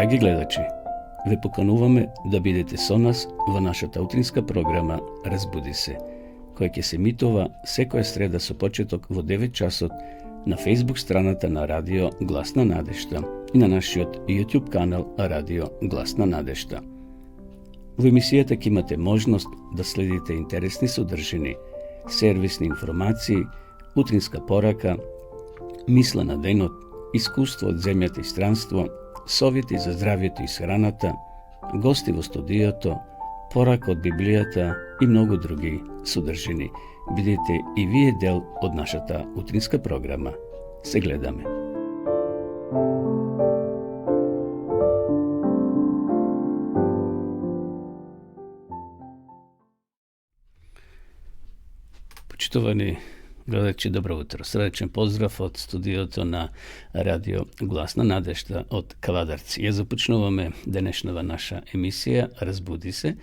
Драги гледачи, ве покануваме да бидете со нас во нашата утринска програма Разбуди се, која ќе се емитува секоја среда со почеток во 9 часот на Facebook страната на Радио Гласна надежта и на нашиот YouTube канал Радио Гласна надежта. Во емисијата ќе имате можност да следите интересни содржини, сервисни информации, утринска порака, мисла на денот, искуство од земјата и странство, совети за здравието и схраната, гости во студиото, порака од Библијата и многу други содржини. Бидете и вие дел од нашата утринска програма. Се гледаме. Почитувани гледачи, добро утро. Средечен поздрав од студиото на Радио Гласна надежта од Кавадарци. Ја започнуваме денешнава наша емисија Разбуди се,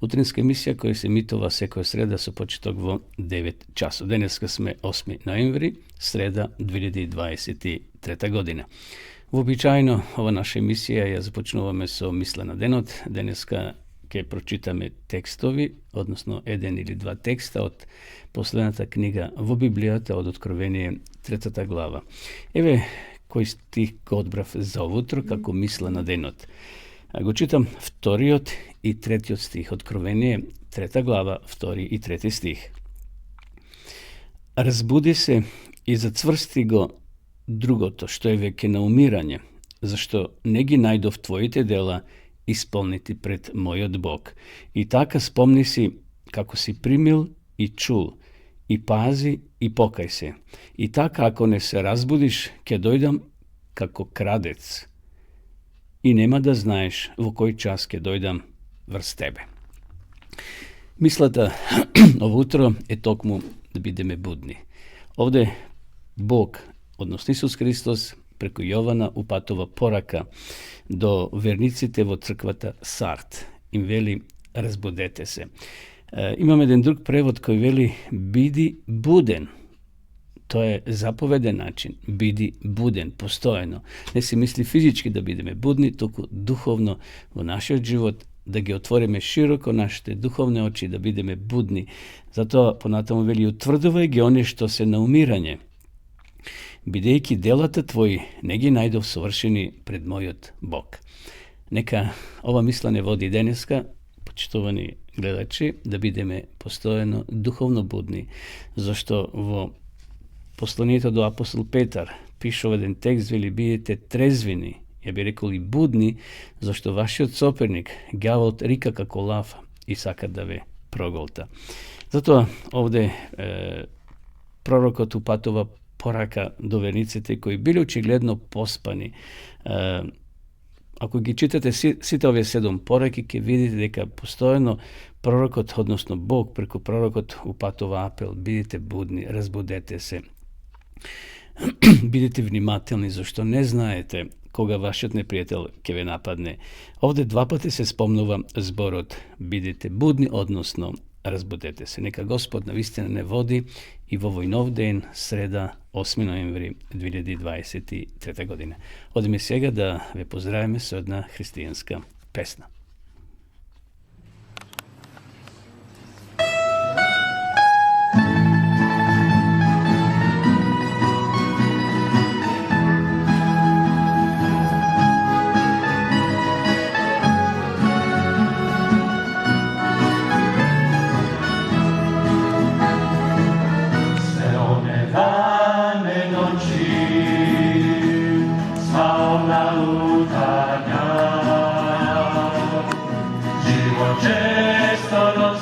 утринска емисија која се емитува секоја среда со почеток во 9 часот. Денеска сме 8 ноември, среда 2023 година. Вообичаено ова наша емисија ја започнуваме со мисла на денот. Денеска ќе прочитаме текстови, односно еден или два текста од последната книга во Библијата од Откровение 3 глава. Еве кој стих го одбрав за овутро како мисла на денот. Го читам вториот и третиот стих, Откровение 3 глава, втори и трети стих. Разбуди се и зацврсти го другото, што е веќе на умирање, зашто не ги најдов твоите дела исполнити пред мојот Бог. И така спомни си како си примил и чул, и пази и покај се. И така ако не се разбудиш, ќе дојдам како крадец и нема да знаеш во кој час ќе дојдам врз тебе. Мислата ово утро е токму да бидеме будни. Овде Бог, односно Исус Христос, преку Јована упатува порака до верниците во црквата Сард. Им вели, разбудете се. Имаме еден друг превод кој вели, биди буден. Тоа е заповеден начин. Биди буден, постојано. Не се мисли физички да бидеме будни, туку духовно во нашиот живот, да ги отвориме широко нашите духовни очи, да бидеме будни. Затоа понатаму вели, утврдувај ги оние што се на умирање, бидејќи делата твои не ги најдов совршени пред мојот Бог. Нека ова мисла не води денеска, почитувани гледачи, да бидеме постојано духовно будни, зашто во посланието до апостол Петар пишува еден текст, вели, бидете трезвини, ја би рекол и будни, зашто вашиот соперник, ѓаволот, рика како лав и сака да ве проголта. Затоа овде пророкот упатува порака до верниците кои били очигледно поспани. Ако ги читате сите овие 7 пораки, ќе видите дека постојано пророкот, односно Бог, преку пророкот упатува апел, бидете будни, разбудете се. Бидете внимателни, зашто не знаете кога вашиот непријател ќе ве нападне. Овде 2 пати се спомнува зборот бидете будни, односно разбудете се. Нека Господ навистина не води и во овој нов ден, среда, 8 ноември 2023 година. Одиме сега да ве поздравиме со една христијанска песна. Cielo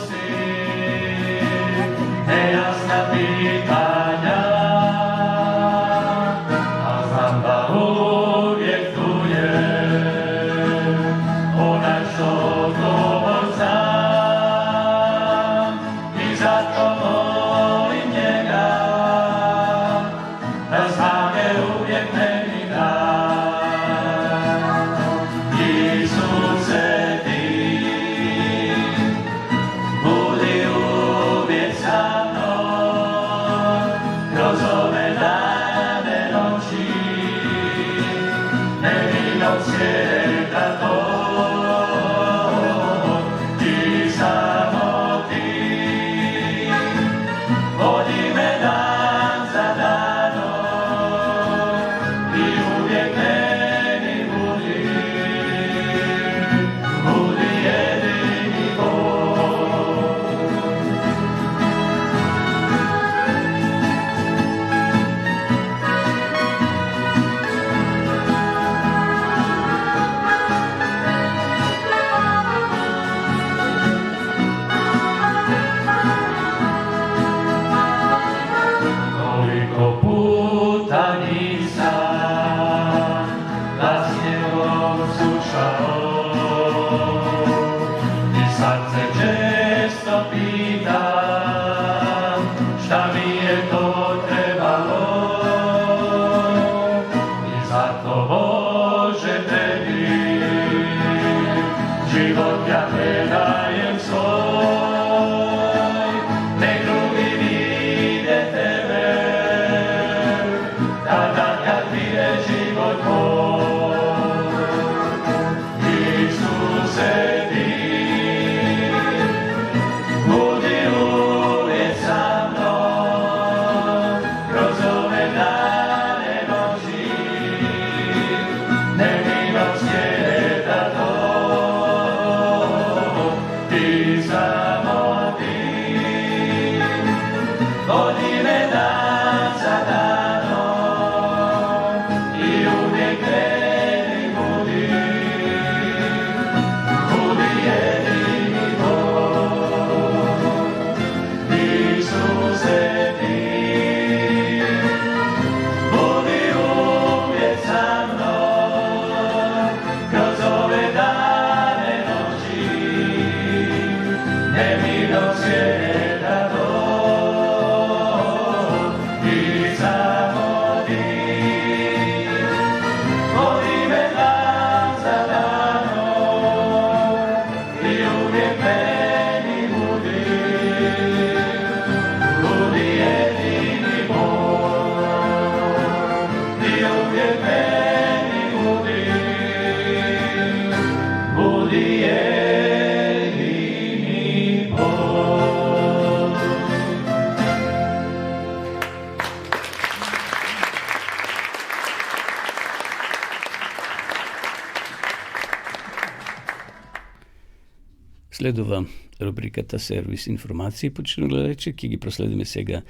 Следува рубриката Сервис информации, почитувани гледачи, ќе ги проследиме сега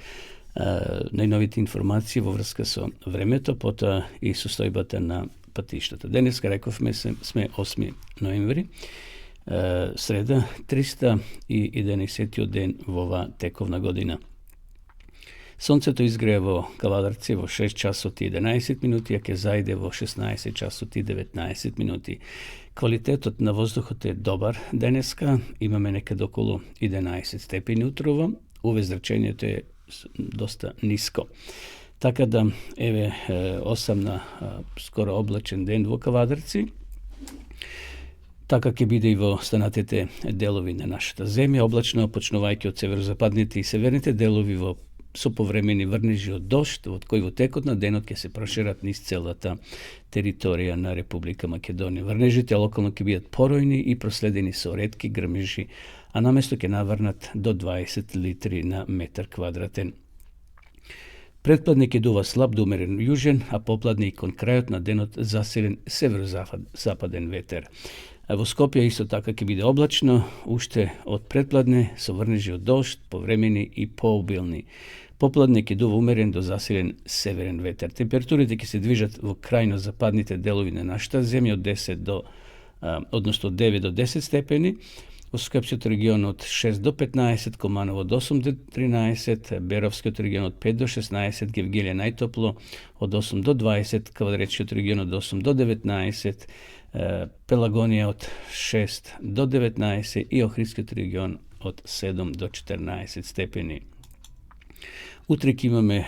најновите информации во врска со времето, потоа и состојбата на патиштата. Денеска, рековме, сме 8 ноември, среда, 311 ден во оваа тековна година. Сонцето изгрева во Кавадарци во 6 часот и 11 минути, а ќе зајде во 16 часот и 19 минути. Квалитетот на воздухот е добар денеска, имаме некаде околу 11 степени утрово, увезрачението е доста ниско. Така да, еве, 8 на скоро облачен ден во Кавадарци. Така ќе биде и во останатите делови на нашата земја, облачно почнувајќи од северозападните и северните делови со повремени врнежи од дожд, од кои во текот на денот ќе се прошират низ целата територија на Република Македонија. Врнежите локално ќе бидат поројни и проследени со ретки грмежи, а наместо ќе наврнат до 20 литри на метар квадратен. Предпладне ќе дува слаб до умерен јужен, а попладне и кон крајот на денот засилен северозападен ветер. Во Скопје исто така ќе биде облачно, уште од предпладне со врнежи од дожд, повремени и пообилни. Попладне ќе дува умерен до засилен северен ветер. Температурите ќе се движат во крајно западните делови на нашата земја од 9 до 10 степени, во Скопскиот регион од 6 до 15, Команово од 8 до 13, Беровскиот регион од 5 до 16, Гевгелија најтопло од 8 до 20, Кавадаречкиот регион од 8 до 19, Пелагонија од 6 до 19 и Охридскиот регион од 7 до 14 степени. Утре ќе имаме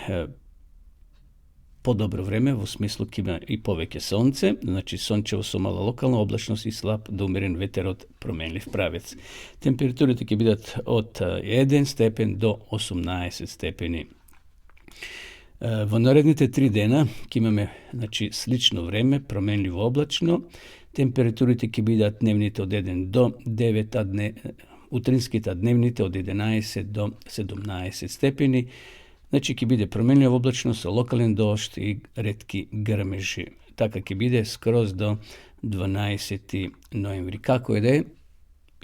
подобро време, во смислу ќе има и повеќе сонце, значи сончево со мала локална облачност и слаб до умерен ветер од променлив правец. Температурите ќе бидат од 1 степен до 18 степени. Во наредните 3 дена ќе имаме слично време, променливо облачно. Температурите ќе бидат дневните од 1 до 9, утринските дневните од 11 до 17 степени. Значи ќе биде променлива облачно со локален дожд и ретки грмежи. Така ќе биде скроз до 12 ноември. Како е да е,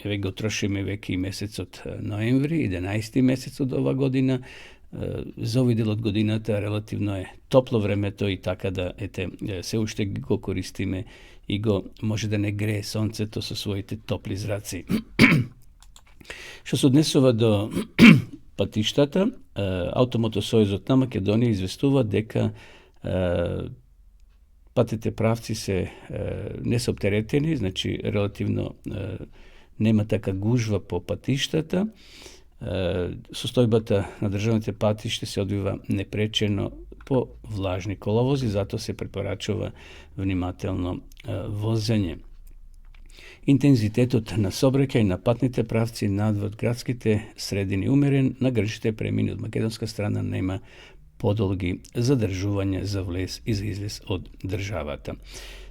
еве го трошиме веќе и месецот ноември, 11 месец од ова година. За овој дел од годината релативно е топло времето и така да се уште го користиме и го може да не грее сонцето со своите топли зраци. Што се однесува до патиштата, Автомотосојузот на Македонија известува дека патните правци се не се оптеретени, значи релативно нема така гужва по патиштата. Состојбата на државните патишта се одвива непречено по влажни коловози, затоа се препорачува внимателно возење. Интензитетот на сообраќај на патните правци надвор градските средини умерен, на граничните премини од македонска страна нема подолги задржувања за влез и за излез од државата.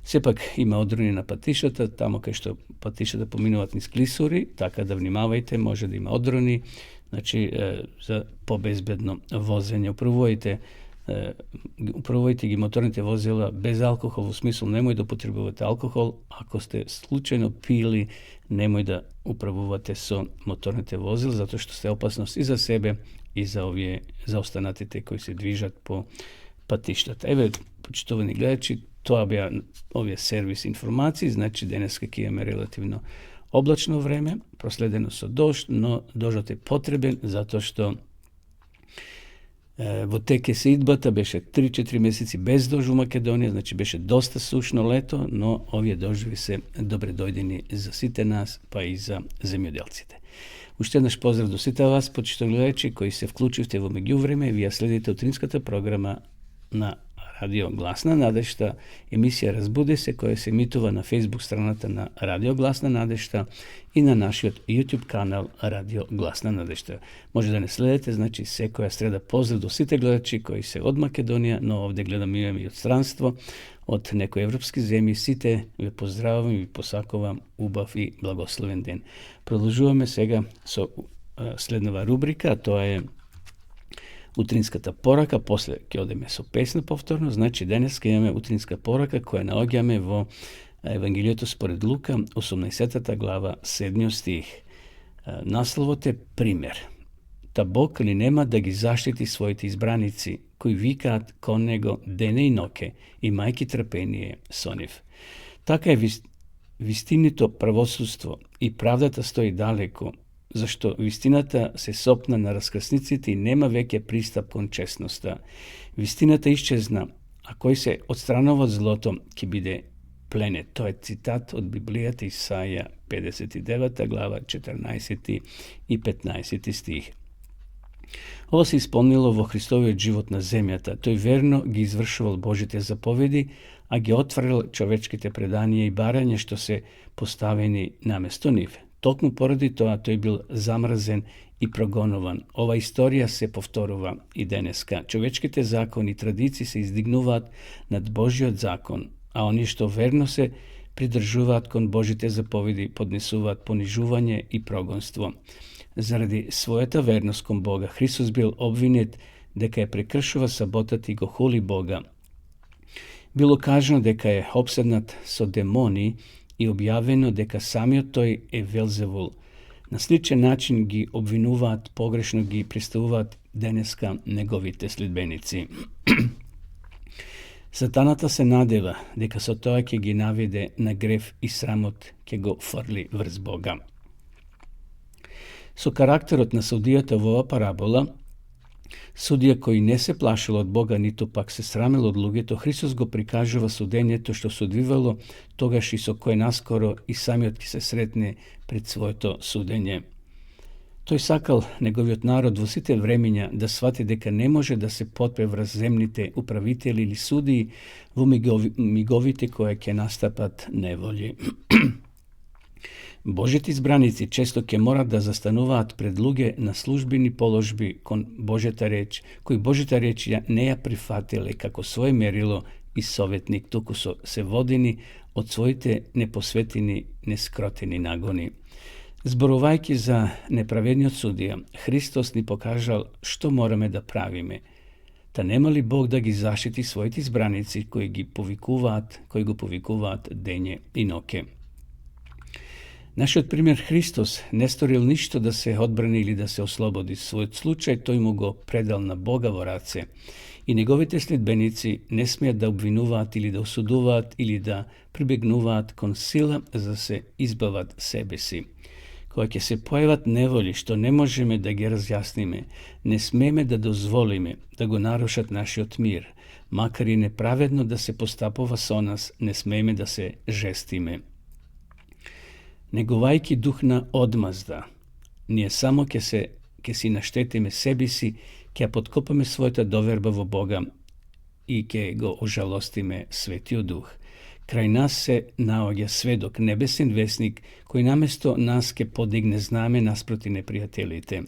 Сепак има одрони на патиштата, тамо кај што патиштата поминуваат низ клисури, така да внимавајте, може да има одрони, значи за побезбедно возење. Управувајте ги моторните возила без алкохол, во смисол немој да употребувате алкохол, ако сте случајно пили, немој да управувате со моторните возила, затоа што сте опасност и за себе и за останатите кои се движат по пътищата. Еве, почитувани гледачи, тоа беа овие сервис информации, значи денес ќе имаме релативно облачно време, проследено со дожд, но дождот е потребен затоа што во теке се идбата, беше 3-4 месеци без дожд во Македонија, значи беше доста сушно лето, но овие дождови се добре дојдени за сите нас, па и за земјоделците. Уште еднаш поздрав до сите вас, почитувани гледачи, кои се вклучивте во меѓувреме, вие следите утринската програма на Радио Гласна надежта, емисија Разбуди се, која се емитува на Facebook страната на Радио Гласна надежта и на нашиот YouTube канал Радио Гласна надежта. Може да не следите, значи секоја среда поздрав до сите гледачи кои се од Македонија, но овде гледам и од странство, од некои европски земји. Сите ве поздравувам и ви посакувам убав и благословен ден. Продолжуваме сега со следнава рубрика, а тоа е утринската порака, после ќе одеме со песна повторно, значи денес ќе имаме утринска порака која наоѓаме во Евангелието според Лука, 18 глава, 7 стих. Насловот е пример. Та Бог ли нема да ги заштити своите избраници, кои викаат кон Него дене и ноќе, имајки трпение со нив. Така е вистинито правосудство и правдата стои далеко, зашто вистината се сопна на раскрсниците и нема веќе пристап кон честноста. Вистината исчезна, а кој се отстранува од злото ќе биде пленет. Тоа е цитат од Библијата Исаја 59 глава 14 и 15 стих. Ова се исполнило во Христовиот живот на земјата. Тој верно ги извршувал Божите заповеди, а ги отварил човечките преданија и барања што се поставени наместо нив. Токму поради тоа тој бил замрзен и прогонуван. Ова историја се повторува и денеска. Човечките закони и традиции се издигнуваат над Божиот закон, а они што верно се придржуваат кон Божите заповеди поднесуваат понижување и прогонство. Заради својата верност кон Бога, Христос бил обвинет дека ја прекршува саботата и го хули Бога. Било кажано дека е обседнат со демони и објавено дека самиот тој е Велзевул. На сличен начин ги обвинуваат, погрешно ги представуваат денеска неговите следбеници. Сатаната се надева дека со тоа ќе ги наведе на грев и срамот, ќе го фрли врз Бога. Со карактерот на судијата во ова парабола, судија кој не се плашил од Бога, ниту пак се срамил од луѓето, Христос го прикажува судењето што се одвивало тогаш и со кој наскоро и самиот ќе се сретне пред своето судење. Тој сакал неговиот народ во сите времења да свати дека не може да се потпре врз земните управители или судии во миговите кои ќе настапат неволји. Божите избраници често ќе морат да застануваат пред луѓе на службени положби кон Божјата реч, кои Божјата реч не ја прифатиле како свој мерило и советник, туку се водени од своите непосветени, нескротени нагони. Зборувајќи за неправедниот судија, Христос ни покажал што мораме да правиме. Та нема ли Бог да ги заштити своите избраници кои го повикуваат дење и ноќе? Нашиот пример Христос не сторил ништо да се одбрани или да се ослободи. Својот случај тој му го предал на Бога во раце. И неговите следбеници не смеат да обвинуваат или да осудуваат или да прибегнуваат кон сила за да се избават себе си. Кога ќе се појават неволи што не можеме да ги разјасниме, не смееме да дозволиме да го нарушат нашиот мир. Макар и неправедно да се постапува со нас, не смееме да се жестиме. Негувајќи дух на одмазда, ние само ќе си наштетиме себе си, ќе подкопаме својата доверба во Бога и ќе го ожалостиме Светиот Дух. Крај нас се наоѓа сведок, небесен вестник, кој наместо нас ќе подигне знаме наспроти непријателите.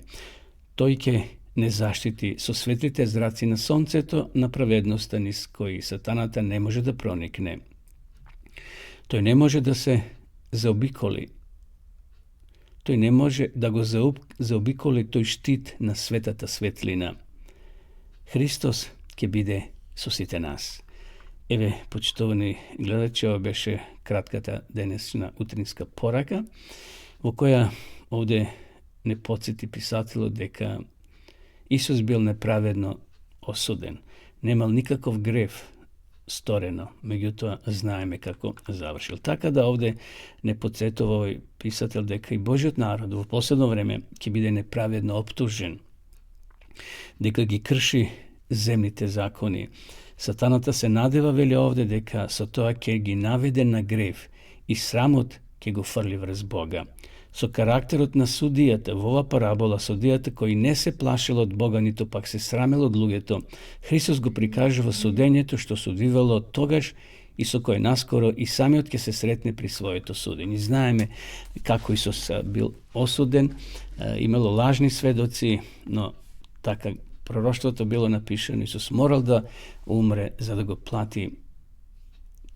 Тој ќе не заштити со светлите зраци на сонцето на праведноста низ кои сатаната не може да проникне. Тој не може да се заобиколи. Тој не може да го заобиколи тој штит на светата светлина. Христос ќе биде со сите нас. Еве, почитувани гледачи, ова беше кратката денесна утринска порака, во која овде не подсети писателот дека Исус бил неправедно осуден. nemal nikakov grev storeno, međutim znajeme kako završil. Tako da ovdje ne podsjetuje ovaj pisatelj deka i Božjot narod u posledno vreme ki bide nepravedno optužen, deka gi krši zemljite zakoni. Satanata se nadeva velja ovdje deka sa toa ke gi navede na grev i sramot ke go frli vrz Boga. So karakterot na sudijata, v ova parabola sudijata koji ne se plašilo od Boga, nito pak se sramilo od lugeto, Hristos go prikaže v sudenjeto što sudivalo togaž i so koje naskoro i sami otke se sretne pri svojeto sudenji. Znajeme kako Isus bil osuden, imalo lažni svedoci, no taka proroštvo to bilo napišeno, Isus moral da umre za da go plati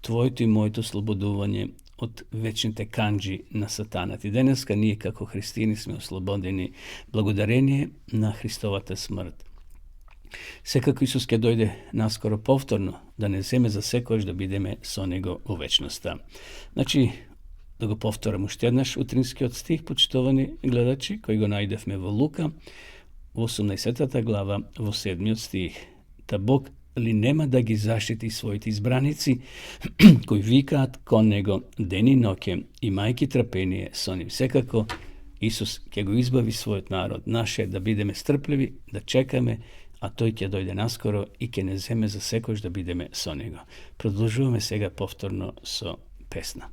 tvojto i mojto sloboduvanje od večnite kanđi na satanat. I deneska nije kako hristini sme oslobodeni blagodarenje na Hristovata smrt. Sve kako Isus ke dojde naskoro povtorno, da ne zeme za sekož da bideme so nego u večnosta. Znači, da go povtoram ušte jednaš utrinski od stih, počtovani gledači, koji go najdevme vo Luka, u 18. glava, vo 7. stih. Ta Bog li nema da gi zaštiti svojiti izbranici, koji vikat kon nego deni noke i majki trapenije s onim. Sekako, Isus ke go izbavi svojot narod naše, da bideme strpljivi, da čekame, a toj ke dojde naskoro i ke ne zeme za sekož da bideme so nego. Produžujeme sega povtorno so pesna.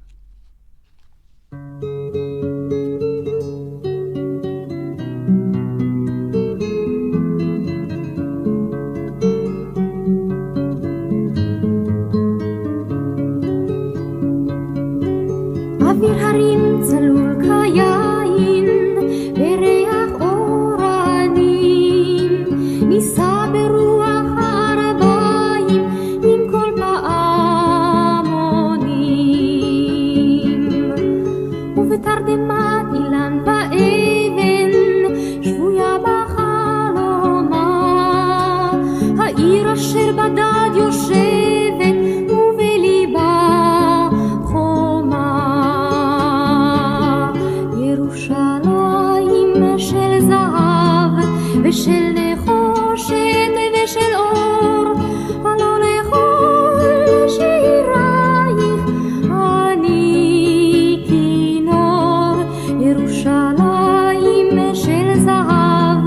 אוויר הרים צלול כיין וריח אורנים נישא ברוח הערביים עם כל פעמונים ובתרדמת אילן ואבן שבויה בחלומה העיר אשר בדד יושבת ובליבה ושל נחושת ושל אור, הלא לכל שירייך אני כינור. ירושלים של זהב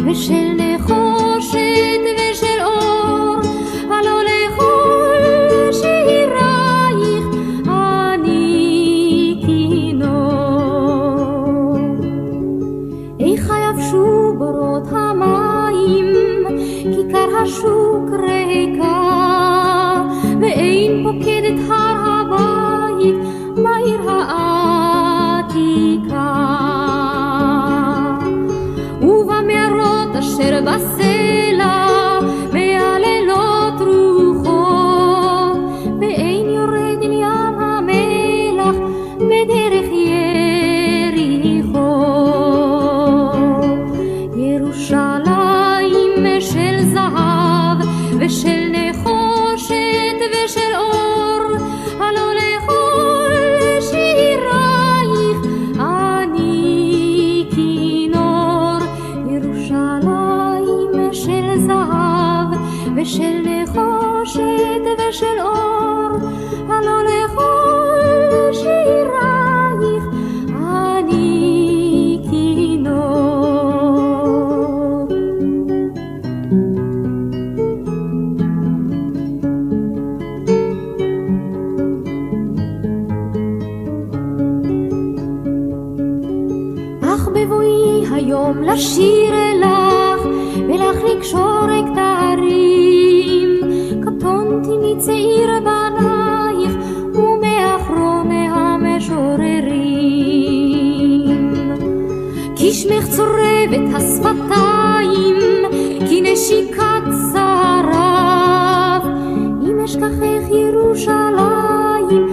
ושל נחושת ושל אור, הלא לכל שירייך אני כינור. איך יבשו בורות המים, כיכר השוק ריקה, ואין פוקדת הר הבית בעיר העתיקה. ובמערות אשר בסלע מהלילות רוחות, ואין יורד אל ים המלח בדרך יריחו. ירושלים של זהב ושל נחושת ושל אור, הלא לכל שירייך אני כינור. ירושלים של זהב ושל נחושת ושל אור, הלא לכל שירייך אני כינור. בבואי היום לשיר אלך ולך לקשור כתרים, קטונתי מצעיר בנייך ומאחרון המשוררים. כי שמך צורב את השפתיים, כי נשיקת שרף, אם אשכחך ירושלים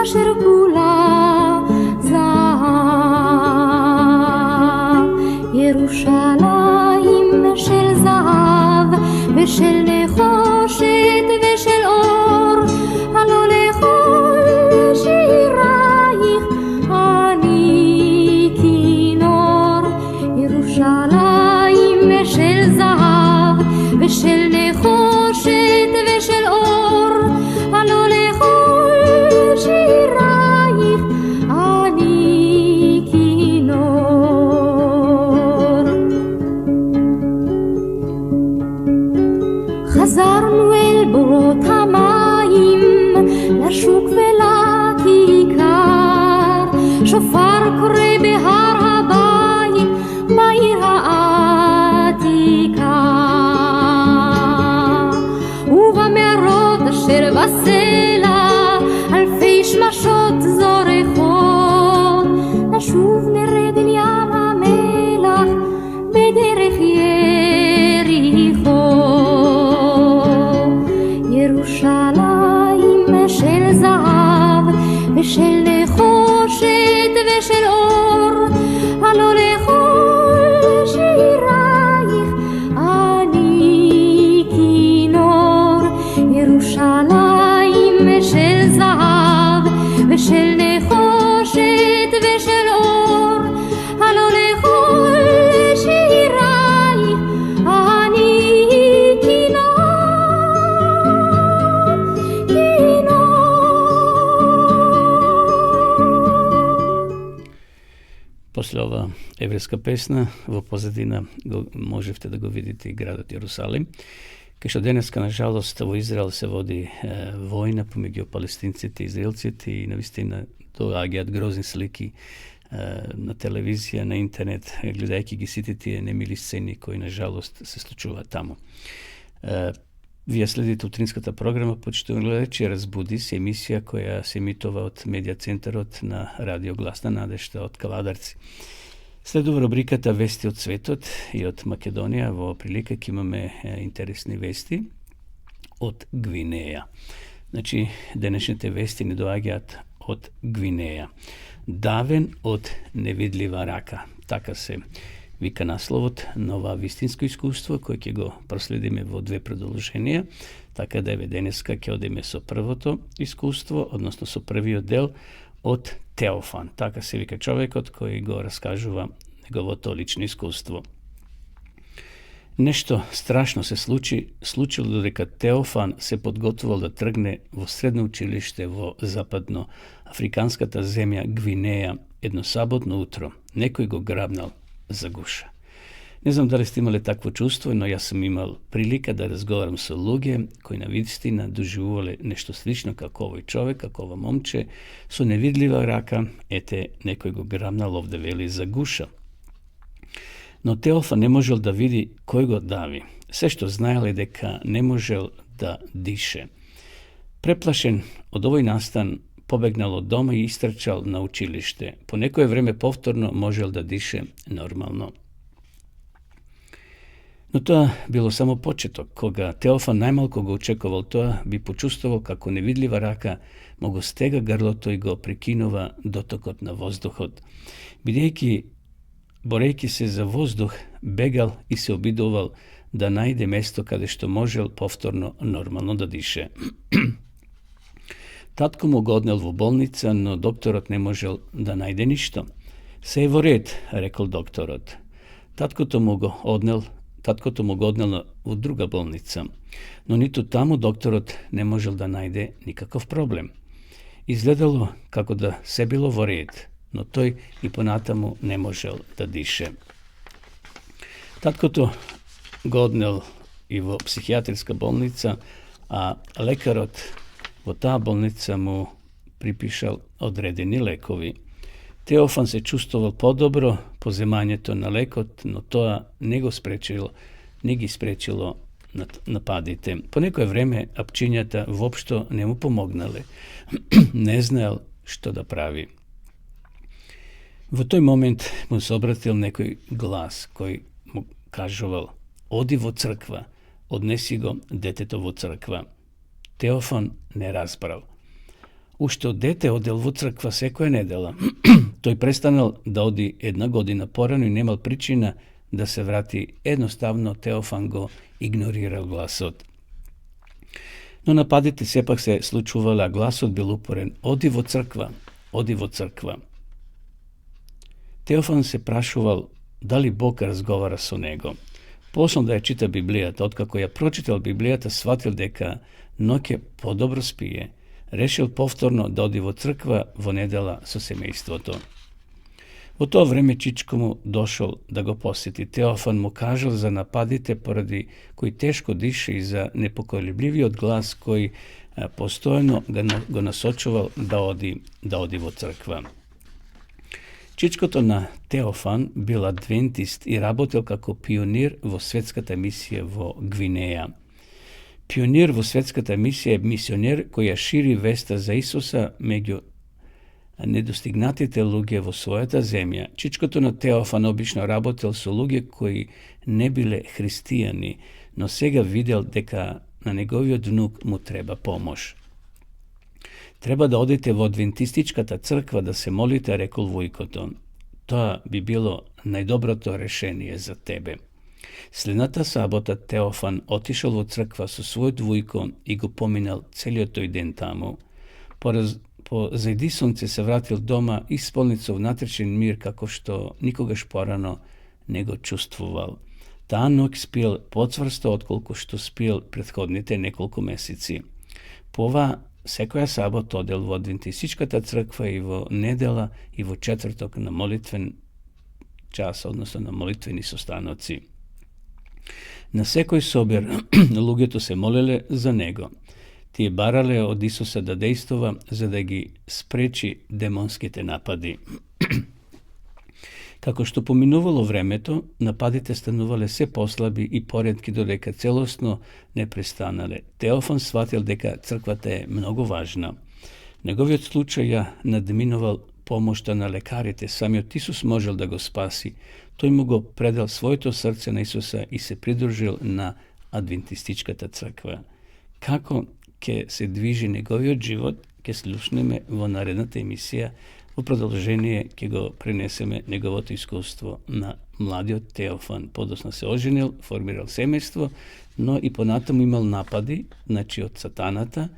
אשר כולה זהב. ירושלים של זהב ושל נחושת ושל אור, הלא לכל שירייך אני כינור. ירושלים של זהב ושל נחושת ושל נחושת ושל אור, הלא לכל שירייך אני כינור. ירושלים של זהב ושל נחושת ושל אור, הלא לכל שירייך אני Poslije ova evrijska pesna, vo pozadina možete da ga vidite i gradot Jerusalim. Kao što deneska, nažalost, u Izrael se vodi vojna pomegio palestinciti i izraelciti i navistina događat grozni sliki na televizija, na internet, gledajki gi sititi nemili sceni koji, nažalost, se slučuva tamo. Vi sledite utrinskata programa, počete gledajući Razbudi se, emisija koja se emitova od Medija Centarot na Radio Glasna Nadešta od Kaladarci. Sledu rubrikata Vesti od Svetot i od Makedonija, vo prilike ki imame interesni vesti od Gvineja. Znači, današnje vesti ne doagjat od Gvineja. Daven od nevidljiva raka. Taka se vika naslovot nova vistinsko iskustvo koje ke go prosledime vo dve продолжения, така да еве денеска ќе одиме со првото искуство, односно со првиот дел од Теофан. Така се вика човекот кој го раскажува неговото лично искуство. Нешто страшно се случило додека Теофан се подготвувал да тргне во средно училиште во западно африканската земја Гвинеја едно саботно утро. Некој го грабнал за гуша. Не знам дали сте имали такво чувство, но јас сам имал прилика да разговарам со луѓе кои на вистина доживувале нешто слично како овој човек, како ова момче, со невидлива рака, ете, некој го грабнал овде вели за гуша. Но Теофан не можел да види кој го дави. Се што знаел е дека не можел да дише. Преплашен од овој настан, побегнал од дома и истрчал на училиште. По некое време повторно можел да дише нормално. Но тоа било само почеток. Кога Теофан најмалко го очекувал тоа, би почувствувал како невидлива рака му го стега грлото и го прекинува дотокот на воздухот. Борејќи се за воздух, бегал и се обидувал да најде место каде што можел повторно нормално да дише. Татко му го однел во болница, но докторот не можел да најде ништо. Се е во ред, рекол докторот. Таткото му го однел во друга болница, но ниту таму докторот не можел да најде никаков проблем. Изгледало како да се било во ред, но тој и понатаму не можел да дише. Таткото го однел и во психијатрска болница, а лекарот во таа болница му припишал одредени лекови. Теофан се чувствувал подобро по земањето на лекот, но тоа не ги спречило нападите. По некое време апчињата воопшто не му помогнале. Не знаел што да прави. Во тој момент му се обратил некој глас кој му кажувал: оди во црква, однеси го детето во црква. Теофан не разбрал. Уште од дете одел во црква секоја недела. Тој престанал да оди една година порано и немал причина да се врати. Едноставно Теофан го игнорирал гласот. Но нападите сепак се случувале, а гласот бил упорен: оди во црква, оди во црква. Теофан се прашувал дали Бог разговара со него. Почнал да ја чита Библијата. Откако ја прочитал Библијата, сватил дека ноќе подобро спие. Решил повторно да оди во црква во недела со семејството. Во тоа време чичко му дошол да го посети. Теофан му кажал за нападите поради кои тешко дише и за непоколебливиот глас кој постојано го насочувал да оди во црква. Чичкото на Теофан бил адвентист и работел како пионир во светската мисија во Гвинеја. Пионир во светската мисија е мисионер кој ја шири веста за Исуса меѓу недостигнатите луѓе во својата земја. Чичкото на Теофан обично работел со луѓе кои не биле христијани, но сега видел дека на неговиот внук му треба помош. Треба да одите во адвентистичката црква да се молите, рекол вујкото. Тоа би било најдоброто решение за тебе. Следната сабота Теофан отишол во црква со својот вујко и го поминал целиот тој ден таму. По зајди сонце се вратил дома исполнит со внатрешен мир како што никогаш порано не го чувствувал. Таа ноќ спиел поцврсто отколку што спиел претходните неколку месеци. По ова секоја сабот одел во адвентистичката црква и во недела и во четврток на молитвен час, односно на молитвени состаноци. На секој собир луѓето се молеле за него. Тие барале од Исуса да дејствува за да ги спречи демонските напади. Како што поминувало времето, нападите станувале се послаби и поредки додека целосно не престанале. Теофан сватил дека црквата е многу важна. Неговиот случај ја надминувал помошта на лекарите, самиот Исус можел да го спаси. Тој му го предал своето срце на Исуса и се придружил на адвентистичката црква. Како ќе се движи неговиот живот, ќе слушнеме во наредната емисија. Во продолжение ќе го пренесеме неговото искуство на младиот Теофан. Подоцна се оженил, формирал семејство, но и понатаму имал напади, значи од сатаната,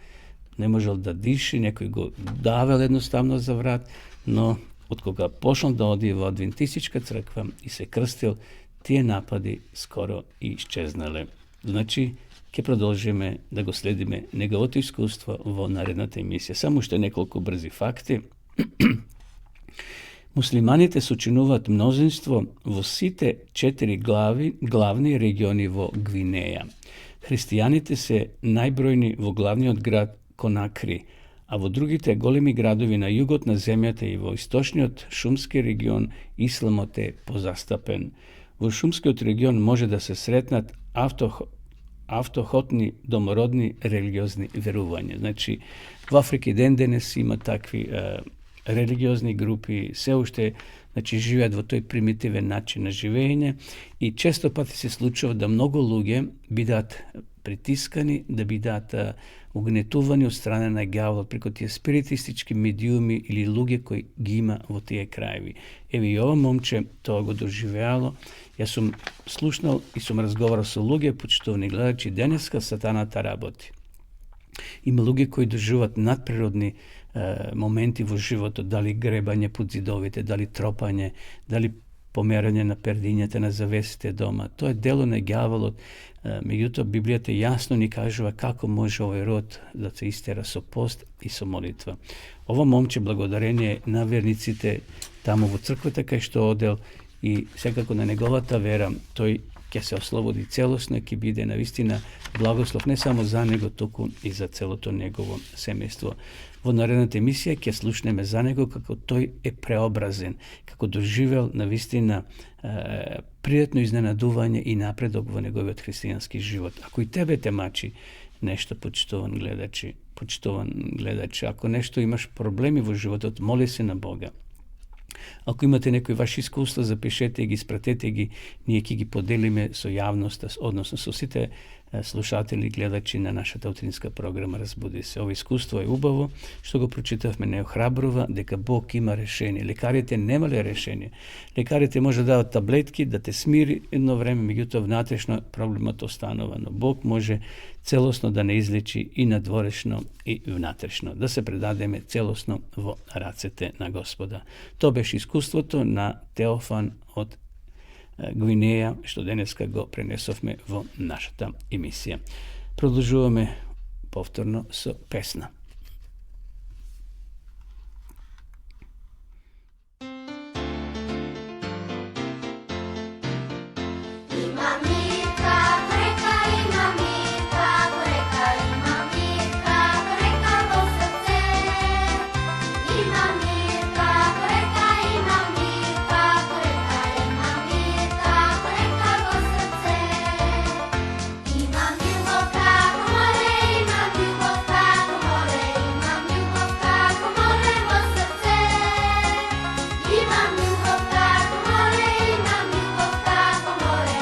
не можел да диши, некој го давел едноставно за врат, но од кога почнал да оди во адвентистичка црква и се крстил, тие напади скоро и исчезнале. Значи, ќе продолжиме да го следиме неговото искуство во наредната емисија. Само уште неколку брзи факти. Муслиманите сочинуваат мнозинство во сите 4 главни региони во Гвинеја. Христијаните се најбројни во главниот град Конакри, а во другите големи градови на југот на земјата и во источниот шумски регион исламот е позастапен. Во шумскиот регион може да се сретнат автохотни домородни религиозни верувања. Значи, во Африка ден денес има такви религиозни групи, се уште живеат во тој примитивен начин на живење и често пати се случува да многу луѓе бидат притискани, да бидат угнетувани од страна на ѓаволот преку тие спиритистички медиуми или луѓе кои ги има во тие краеви. Еве и ова момче тоа го доживеало. Јас сум слушнал и сум разговарал со луѓе, почитувани гледачи, денеска сатаната работи. Има луѓе кои доживуваат надприродни моменти во животот, дали гребање под зидовите, дали тропање, дали померање на пердињата на завесите дома. Тоа е дело на ѓаволот. Меѓутоа, Библијата јасно ни кажува како може овој род да се истера со пост и со молитва. Ова момче, благодарение на верниците таму во црквата кај што одел и секако на неговата вера, тој ќе се ослободи целосно, ќе биде навистина благослов не само за него, туку и за целото негово семејство. Во наредната емисија ќе слушнеме за него како тој е преобразен, како доживел навистина пријатно изненадување и напредок во неговиот христијански живот. Ако и тебе те мачи нешто, почитуван гледач, ако нешто имаш проблеми во животот, моли се на Бога. Ако имате некои ваши искуства, запишете ги, спратете ги, ние ќе ги поделиме со јавноста, односно со сите слушатели, гледачи на нашата утринска програма Разбуди се. Ово искуство е убаво, што го прочитавме, не охрабрува дека Бог има решение. Лекарите немале решение. Лекарите може да дават таблетки, да те смири едно време, меѓутоа внатрешно проблемот останува, но Бог може целосно да не излечи и надворешно и внатрешно. Да се предадеме целосно во рацете на Господа. Тоа беше искуството на Теофан од Гвинеја, што денеска го пренесовме во нашата емисија. Продолжуваме повторно со песна. Imam ljubov kako more,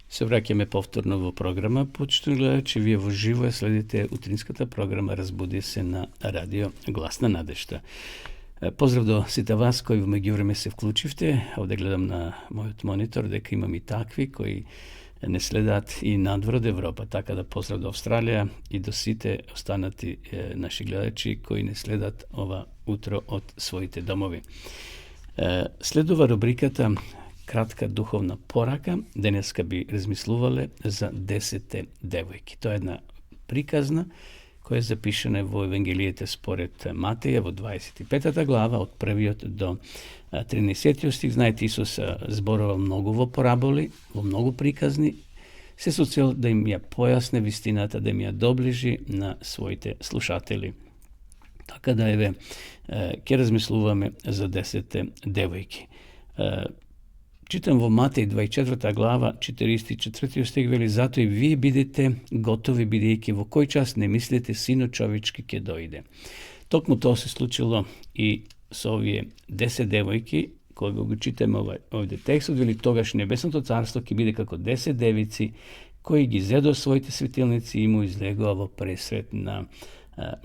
Се враќаме повторно во програма. Почитувани гледачи, вие во живо ја следите утринската програма Разбуди се на радио Глас на надежта. Поздрав до сите вас кои во меѓувреме се вклучивте. Овде гледам на мојот монитор дека имам и такви кои не следат и надвор од Европа, така да поздрав до Австралија и до сите останати наши гледачи кои не следат ова утро од своите домови. Следува рубриката Кратка духовна порака. Денеска би размислувале за 10 девојки. Тоа е една приказна која е запишена во Евангелиите според Матеја во 25 глава од 1 до 13 стих. Знаете, Исус зборувал многу во параболи, во многу приказни, се со цел да им ја појасне вистината, да им ја доближи на своите слушатели. Така да еве ќе размислуваме за 10 девојки. Читам во Матеј 24 глава 44 стих, вели: затоа и вие бидете готови, бидејќи во кој час не мислите Синот човечки ќе дојде. Токму тоа се случило и со овие 10 девојки, кога го читаме овде текстот, вели: тогаш небесното царство ќе биде како 10 девици кои ги зедоа своите светилници и му излегоа во пресред на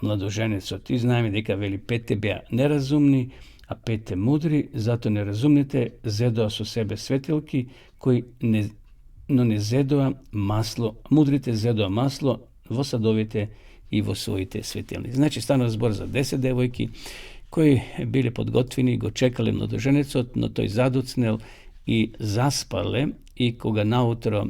младоженецот. И знаеме дека вели 5 беа неразумни, а 5 мудри, зато неразумните зедоа со себе светилки, но не зедоа масло, мудрите зедоа масло во садовите и во своите светилници. Значи, станува збор за 10 девојки кои биле подготвени, го чекале младоженецот, но тој задуцнел и заспале, и кога наутро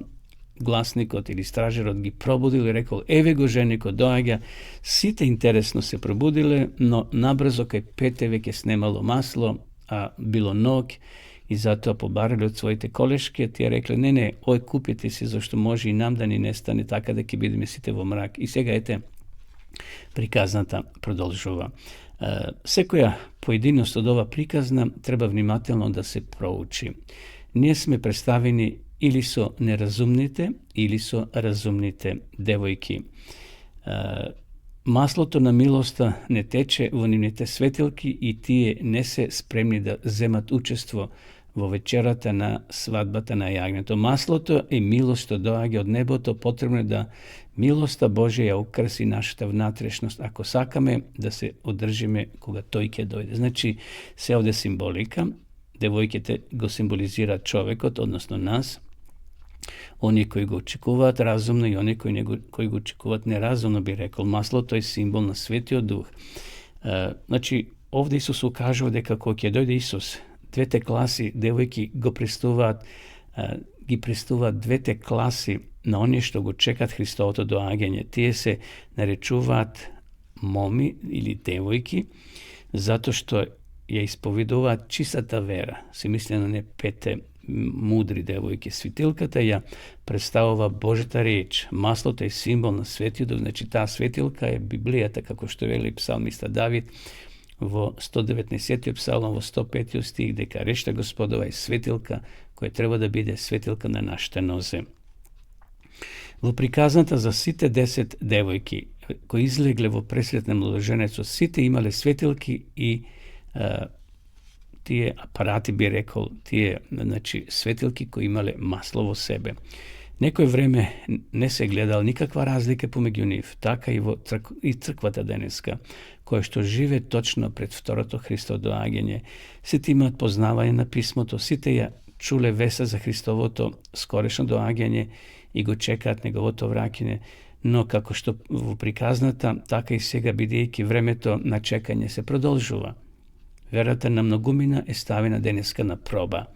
гласникот или стражерот ги пробудил и рекол: еве го женикот доаѓа, сите интересно се пробудиле, но набрзо кај 5 веќе снемало масло, а било ног, и затоа побарали од своите колешки, тие рекле: не, ој купите си, зашто може и нам да ни нестане, така да ќе бидеме сите во мрак. И сега ете, приказната продолжува. Секоја поединост од ова приказна треба внимателно да се проучи. Ние сме представени или со неразумните, или со разумните девојки. Маслото на милоста не тече во нивните светилки и тие не се спремни да земат учество во вечерата на свадбата на јагнето. Маслото е милост што доаѓа од небото, потребно е да милоста Божја ја украси нашата внатрешност, ако сакаме да се одржиме кога тој ќе дојде. Значи, се овде символика. Девојките го символизираат човекот, односно нас, они кои го очекуваат разумно и они кои го очекуваат неразумно, би рекол. Маслото е символ на Светиот Дух. Значи, овде Исус укажува дека кога ќе дојде Исус, двете класи девојки ги престуваат двете класи на оние што го чекат Христовото доаѓање. Тие се наречуваат моми или девојки, затоа што ја исповедуваат чистата вера. Се мисли на не 5 мудри девојки. Светилката ја представува Божјата реч. Маслото е символ на Светиот Дух. Значи, таа светилка е Библијата, како што вели псалмиста Давид во 119 псалом во 105 стих, дека речта Господова е светилка која треба да биде светилка на нашите нозе. Во приказната за сите 10 девојки кои излегле во пресред на младоженецот, сите имале светилки и тие апарати, би рекол, тие, значи, светилки кои имале масло во себе. Некој време не се гледал никаква разлика помеѓу нив, така и во црквата денеска, која што живе точно пред второто Христово доаѓање. Сите имаат познавање на писмото, сите ја чуле веста за Христовото скорешно доаѓање и го чекаат неговото враќање, но како што во приказната, така и сега, бидејќи времето на чекање се продолжува. Верата на многумина е ставена денеска на проба.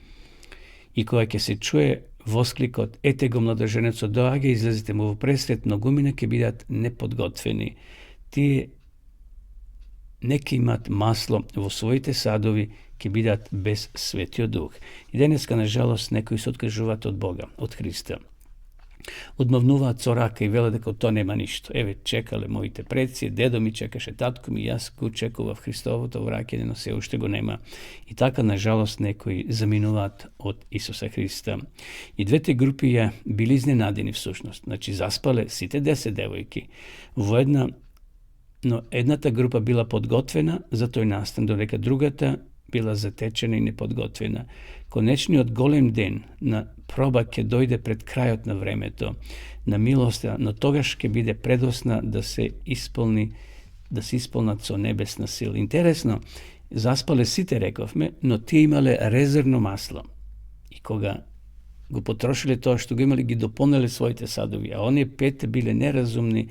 И кога ќе се чуе воскликот: ете го младоженецот доаѓа, излезете му во пресред, многумина ќе бидат неподготвени. Тие не ќе имат масло во своите садови, ќе бидат без Светиот Дух. И денеска, на жалост, некои се откажуваат од Бога, од Христа. Одмавнуваат со рака и велат дека тоа нема ништо. Еве, чекале моите предци, дедо ми чекаше, татко ми, јас го чекував Христовото враќање, но се уште го нема. И така, на жалост, некои заминуваат од Исуса Христа. И двете групи ја били изненадени всушност. Значи, заспале сите 10 девојки во една, но едната група била подготвена за тој настан, додека другата bila zatečena и неподготвена. Конечниот голем ден на проба ќе дојде пред крајот на времето, на милоста, но тогаш ќе биде предосна да се исполнат со небесна сила. Интересно, заспале сите, рековме, но тие имале резервно масло. И кога го потрошиле тоа што го имале, ги дополнеле своите садови, а оние 5 биле неразумни,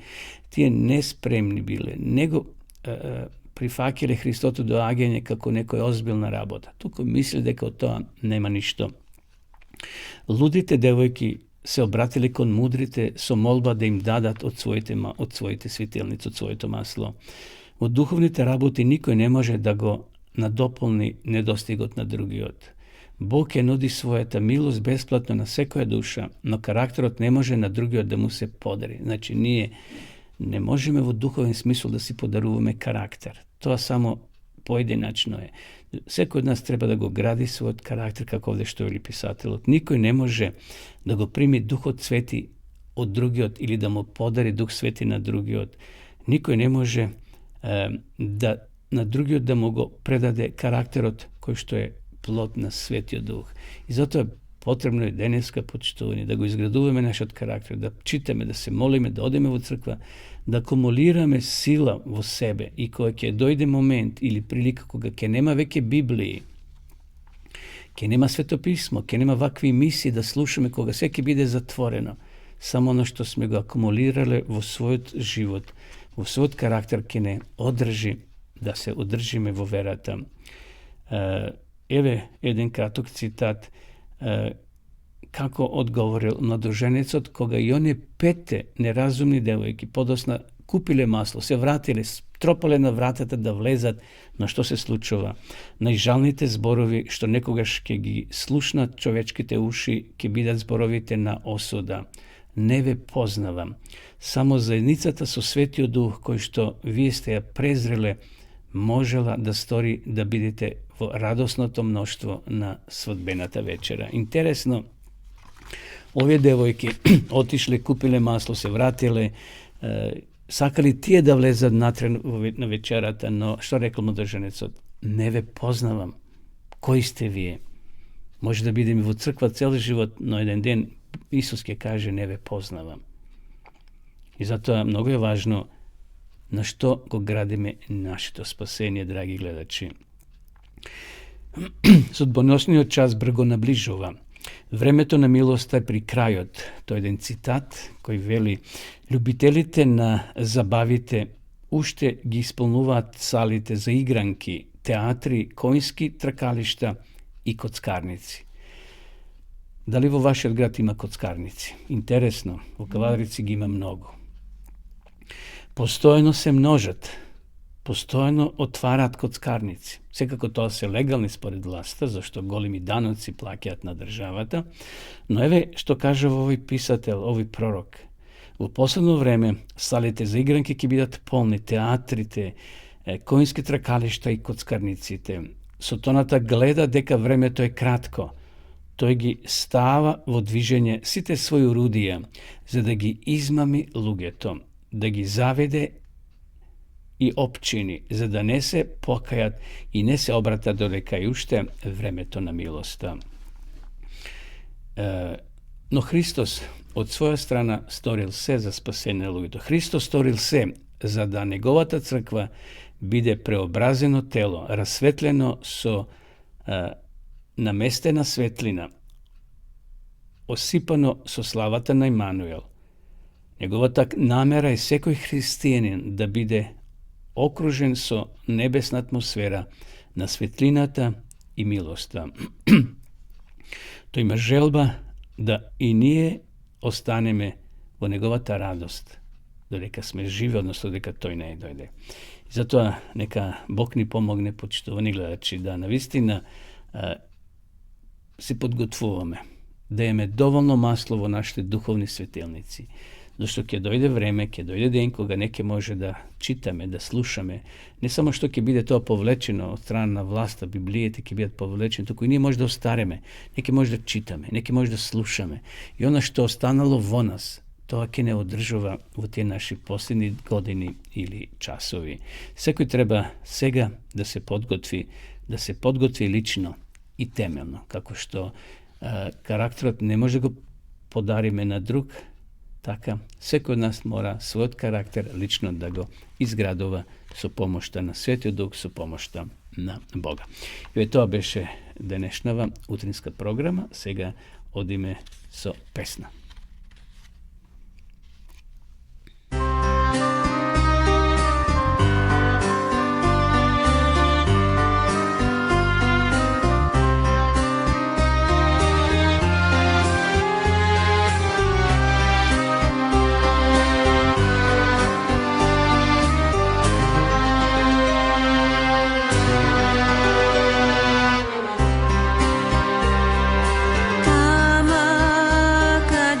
тие неспремни биле, него прифакиле Христото доаѓање како некоја озбилна работа. Туку мисли дека од тоа нема ништо. Лудите девојки се обратиле кон мудрите со молба да им дадат од своите светилници, од своето масло. Во духовните работи никој не може да го надополни недостигот на другиот. Бог ќе нуди својата милост бесплатно на секоја душа, но карактерот не може на другиот да му се подари. Значи, ние не можеме во духовен смисол да си подаруваме карактер. Тоа само поединачно е. Секој од нас треба да го гради својот карактер, како овде што вели писателот. Никој не може да го прими Духот Свети од другиот или да му подари Дух Свети на другиот. Никој не може да на другиот да му го предаде карактерот кој што е плод на Светиот Дух. И затоа потребно е денеска почитување, да го изградуваме нашиот карактер, да читаме, да се молиме, да одеме во црква, да акумулираме сила во себе и кога ќе дојде момент или прилика кога ќе нема веќе Библии, ќе нема Светописмо, ќе нема вакви мисии да слушаме, кога се ќе биде затворено, само оно што сме го акумулирале во својот живот, во својот карактер ќе не одржи да се одржиме во верата. Еве еден краток цитат како одговорил младоженецот кога и оние 5 неразумни девојки подосна купиле масло, се вратиле, тропале на вратата да влезат, но што се случува? Најжалните зборови што некогаш ќе ги слушнат човечките уши, ќе бидат зборовите на осуда. Не ве познавам. Само заедницата со Светиот Дух, кој што вие сте ја презреле, можела да стори да бидете во радосното мноштво на свадбената вечера. Интересно, овие девојки отишле, купиле масло, се вратиле, сакали тие да влезат натре на вечерата, но што рекол младоженецот? Не ве познавам. Кои сте вие? Може да бидеме во црква цел живот, но еден ден Исус ќе каже не ве познавам. И затоа многу е важно на што го градиме нашето спасение, драги гледачи. Судбоносниот час брго наближува. Времето на милоста е при крајот. Тоа е еден цитат кој вели: љубителите на забавите уште ги исполнуваат салите за игранки, театри, коњски тркалишта и коцкарници. Дали во вашиот град има коцкарници? Интересно, во Кавадарици ги има многу. Постојано се множат, постојано отвараат коцкарници. Секако тоа се легални според власта, зашто големи даноци плаќаат на државата, но еве што кажа овој писател, овој пророк. Во последно време салите за игранки ќе бидат полни, театрите, коњски тркалишта и коцкарниците. Сотоната гледа дека времето е кратко. Тој ги става во движење сите своји орудија, за да ги измами луѓето, да ги заведе и опчини, за да не се покајат и не се обратат додека и уште времето на милоста. Но Христос од своја страна сторил се за спасение на луѓето. Христос сторил се за да неговата црква биде преобразено тело, расветлено со наместена светлина, осипано со славата на Имануел. Неговата намера е секој христијанин да биде окружен со небесна атмосфера на светлината и милоста. Тој има желба да и ние останеме во неговата радост, додека сме живи, односно додека тој не дојде. И затоа нека Бог ни помогне, почитувани гледачи, да навистина се подготвуваме, да имаме доволно масло во нашите духовни светилници, зашто ќе дојде време, ќе дојде ден кога не ќе може да читаме, да слушаме, не само што ќе биде тоа повлечено од страна на власта, Библиите ќе бидат повлечени, туку и ние може да остареме, не ќе може да читаме, не ќе може да слушаме. И она што останало во нас, тоа ќе не одржува во тие наши последни години или часови. Секој треба сега да се подготви da se podgotvi lično i temeljno, kako što karakterat ne može go podarime na drug, така, секој од нас мора својот карактер лично да го изградува со помошта на Светиот Дух, со помошта на Бога. И тоа беше денешнава утринска програма. Сега одиме со песна. Tama ka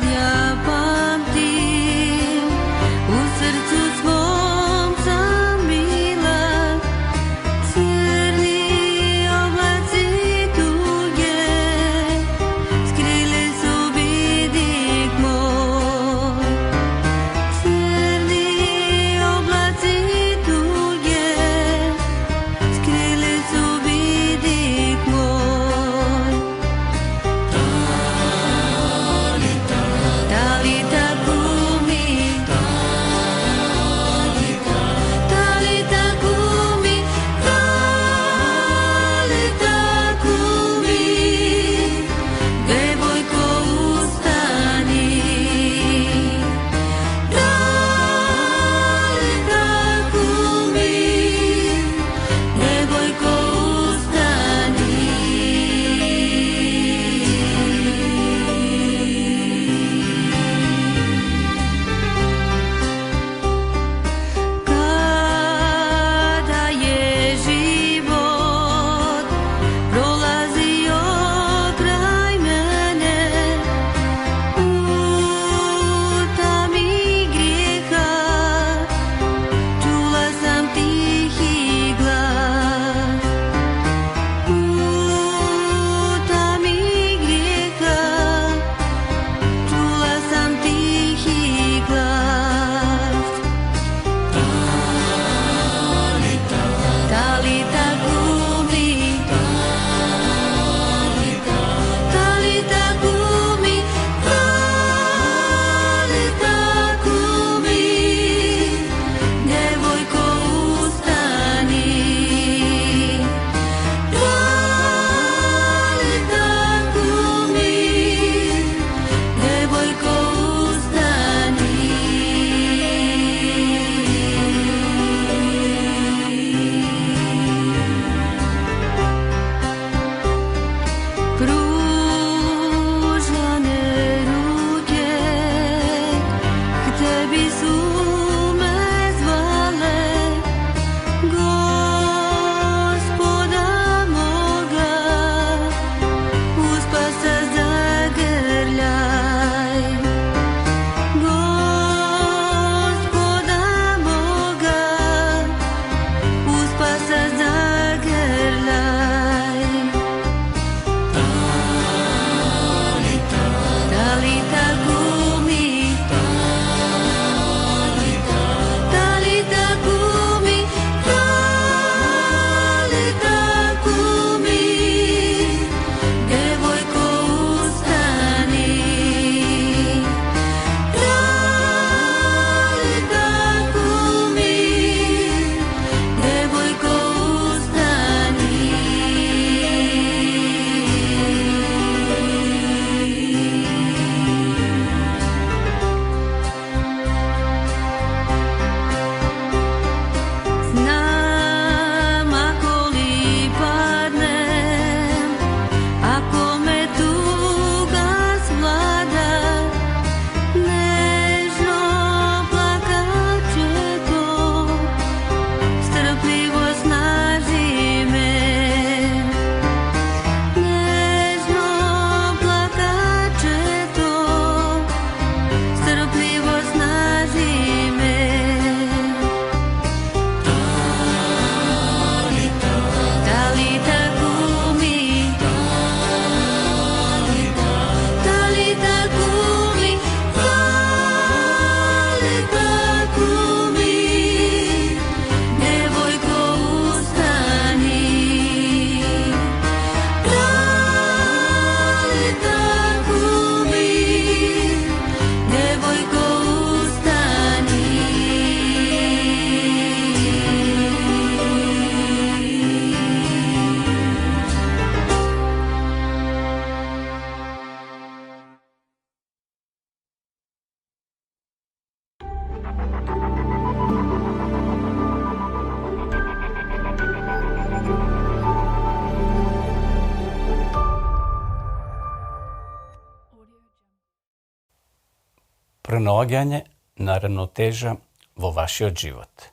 пронаоѓање на равнотежа во вашиот живот.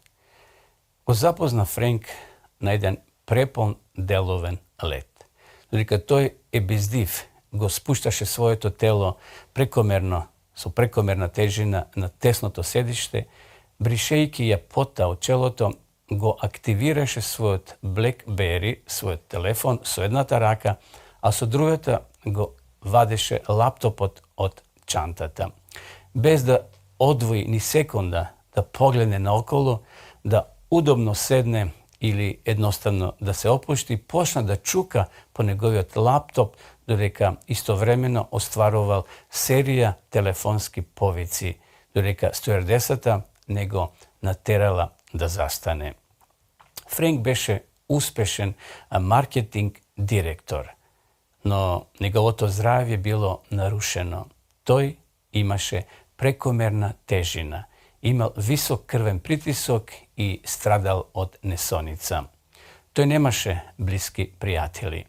Го запозна Френк на еден препон деловен лет. Додека тој е бездив, го спушташе своето тело со прекомерна тежина на тесното седиште, бришејќи ја пота од челото, го активираше својот BlackBerry, својот телефон со едната рака, а со другата го вадеше лаптопот од чантата. Без да одвои ни секунда да погледне наоколу, да удобно седне или едноставно да се опушти, почна да чука по неговиот лаптоп, додека истовремено остварувал серија телефонски повици, додека стюардесата не го натерала да застане. Френк беше успешен маркетинг директор, но неговото здравје било нарушено. Тој имаше прекомерна тежина, имал висок крвен притисок и страдал од несоница. Тој немаше блиски пријатели.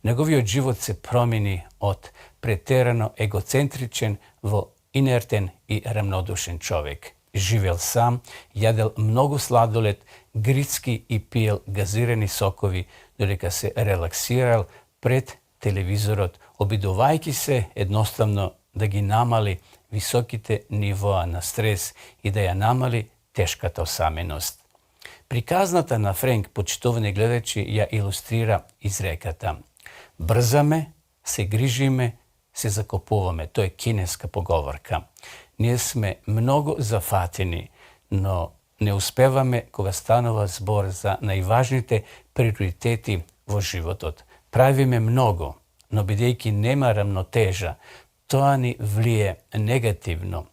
Неговиот живот се промени од претерано егоцентричен во инертен и рамнодушен човек. Живел сам, јадел многу сладолед, грицки и пиел газирани сокови, додека се релаксирал пред телевизорот, обидувајќи се едноставно да ги намали високите нивоа на стрес и да ја намали тешката осаменост. Приказната на Френк, почитувани гледачи, ја илустрира изреката: брзаме, се грижиме, се закопуваме. Тоа е кинеска поговорка. Ние сме многу зафатени, но не успеваме кога станува збор за најважните приоритети во животот. Правиме многу, но бидејќи нема рамнотежа, тоа ни влие негативно,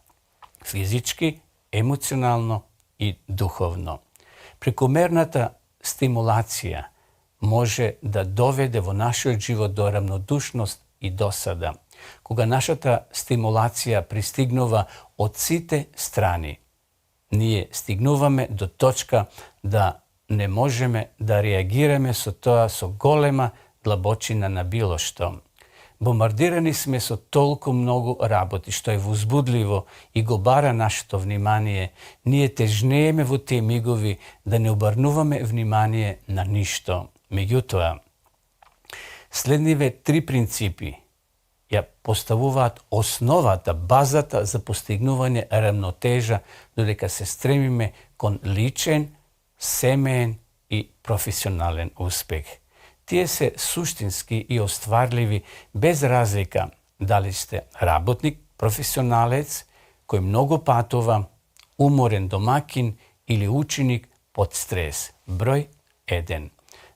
физички, емоционално и духовно. Прекомерната стимулација може да доведе во нашиот живот до рамнодушност и досада. Кога нашата стимулација пристигнува од сите страни, ние стигнуваме до точка да не можеме да реагираме со тоа со голема длабочина на било што. Бомбардирани сме со толку многу работи, што е возбудливо и го бара нашето внимание. Ние тежнееме во тие мигови да не обрнуваме внимание на ништо. Меѓутоа, следниве три принципи ја поставуваат основата, базата за постигнување рамнотежа, додека се стремиме кон личен, семеен и професионален успех. Тие се суштински и остварливи без разлика дали сте работник, професионалец кој многу патува, уморен домакин или ученик под стрес. Број 1.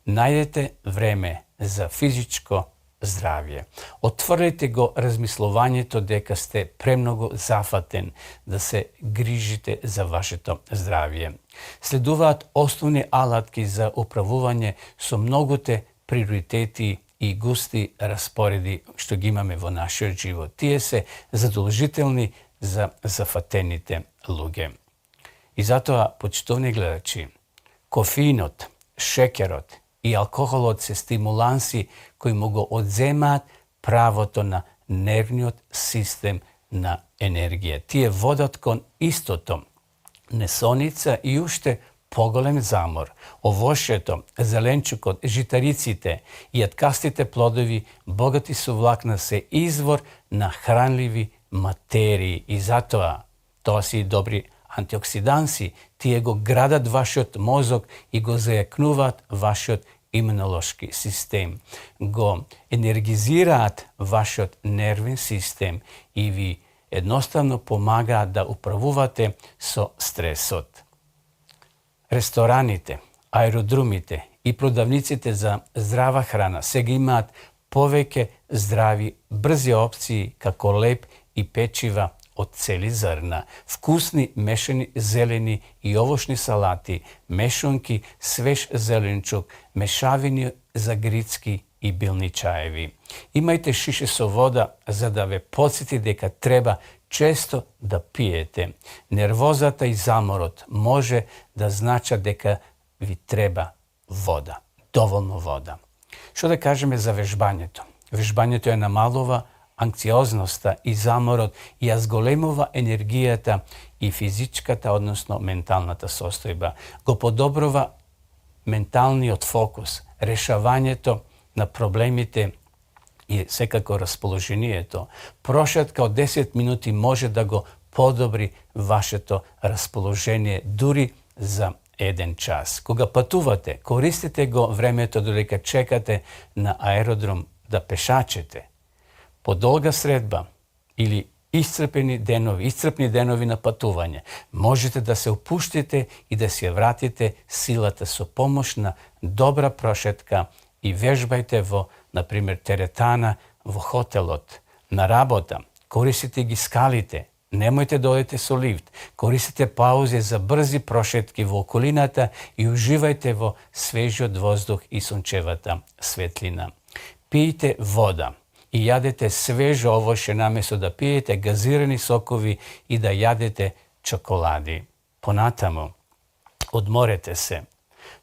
Најдете време за физичко здравје. Отврлете го размислувањето дека сте премногу зафатен да се грижите за вашето здравје. Следуваат основни алатки за управување со многуте приоритети и густи распореди што ги имаме во нашиот живот. Тие се задолжителни за зафатените луѓе. И затоа, почитувани гледачи, кофеинот, шекерот и алкохолот се стимуланси кои му го одземаат правото на нервниот систем на енергија. Тие водат кон истото, несоница и уште поголем замор. Овошјето, зеленчукот, житариците и јаткастите плодови богати со влакна се извор на хранливи материи и затоа тоа се и добри антиоксиданси, тие го градат вашиот мозок и го зајакнуваат вашиот имунолошки систем, го енергизираат вашиот нервен систем и ви едноставно помагаат да управувате со стресот. Рестораните, аеродрумите и продавниците за здрава храна сега имаат повеќе здрави, брзи опции како леб и печива од цели зрна, вкусни мешани зелени и овошни салати, мешонки, свеж зеленчук, мешавини за грицки и билни чаеви. Имајте шише со вода за да ве потсети дека треба често да пиете. Нервозата и заморот може да значат дека ви треба вода, доволно вода. Што да кажеме за вежбањето? Вежбањето ја намалува анксиозноста и заморот ја зголемува енергијата и физичката, односно менталната состојба. Го подобрува менталниот фокус, решавањето на проблемите и секако расположението. Прошетка од 10 минути може да го подобри вашето расположение дури за 1 час. Кога патувате, користите го времето додека чекате на аеродром да пешачете. По долга средба или iscrpni денови на патување, можете да се опуштите и да се вратите силата со помош на добра прошетка и вежбајте во, например, теретана, во хотелот, на работа. Користите ги скалите, немојте да одите со лифт, користите паузи за брзи прошетки во околината и уживајте во свежиот воздух и сончевата светлина. Пијте вода и јадете свежо овоше наместо да пиете газирани сокови и да јадете чоколади. Понатаму, одморете се.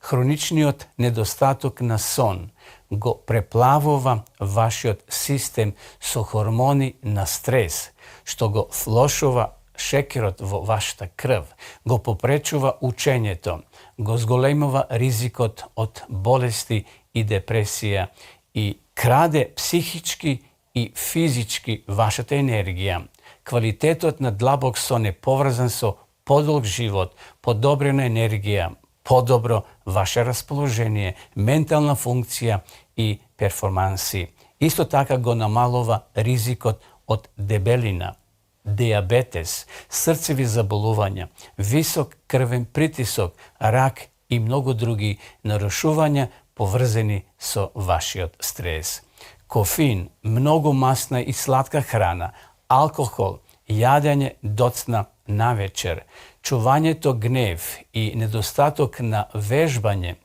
Хроничниот недостаток на сон го преплавува вашиот систем со хормони на стрес, што го влошува шекерот во вашата крв, го попречува учењето, го зголемува ризикот од болести и депресија и краде психички и физички вашата енергија. Квалитетот на длабок сон е поврзан со подолг живот, подобрена енергија, подобро ваше расположение, ментална функција и перформанси. Исто така го намалува ризикот од дебелина, диабетес, срцеви заболувања, висок крвен притисок, рак и многу други нарушувања поврзани со вашиот стрес. Кофеин, многу масна и сладка храна, алкохол, јадење доцна навечер, чувањето гнев и недостаток на вежбање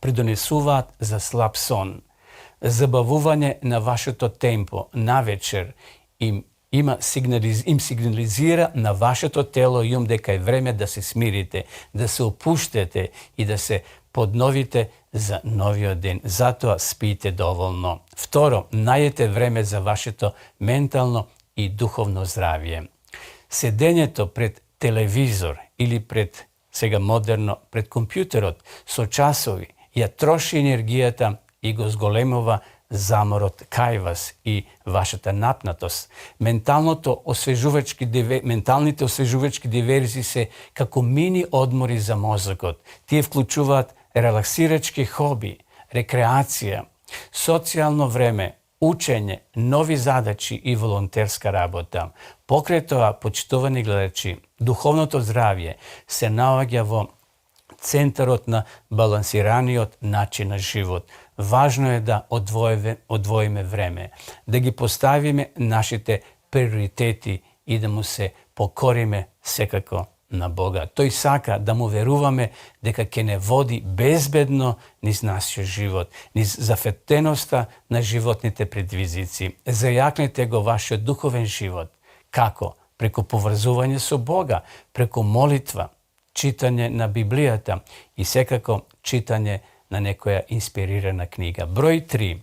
придонесуваат за слаб сон. Забавување на вашето темпо навечер им сигнализира на вашето тело и ум дека е време да се смирите, да се опуштете и да се подновите за новиот ден. Затоа спите доволно. Второ, најдете време за вашето ментално и духовно здравје. Седењето пред телевизор или сега модерно, пред компјутерот со часови ја троши енергијата и го зголемува заморот кај вас и вашата напнатост. Менталните освежувачки диверзии се како мини одмори за мозокот. Тие вклучуваат релаксирачки хоби, рекреација, социјално време, учење, нови задачи и волонтерска работа. Покрај тоа, почитувани гледачи, духовното здравје се наоѓа во центарот на балансираниот начин на живот. Важно е да одвоиме време, да ги поставиме нашите приоритети и да му се покориме секако на Бога. Тој сака да му веруваме дека ќе не води безбедно низ нашиот живот, низ зафетеноста на животните предвизици. Зајакнете го вашиот духовен живот. Како? Преку поврзување со Бога, преку молитва, читање на Библијата и секако читање на некоја инспирирана книга. Број 3.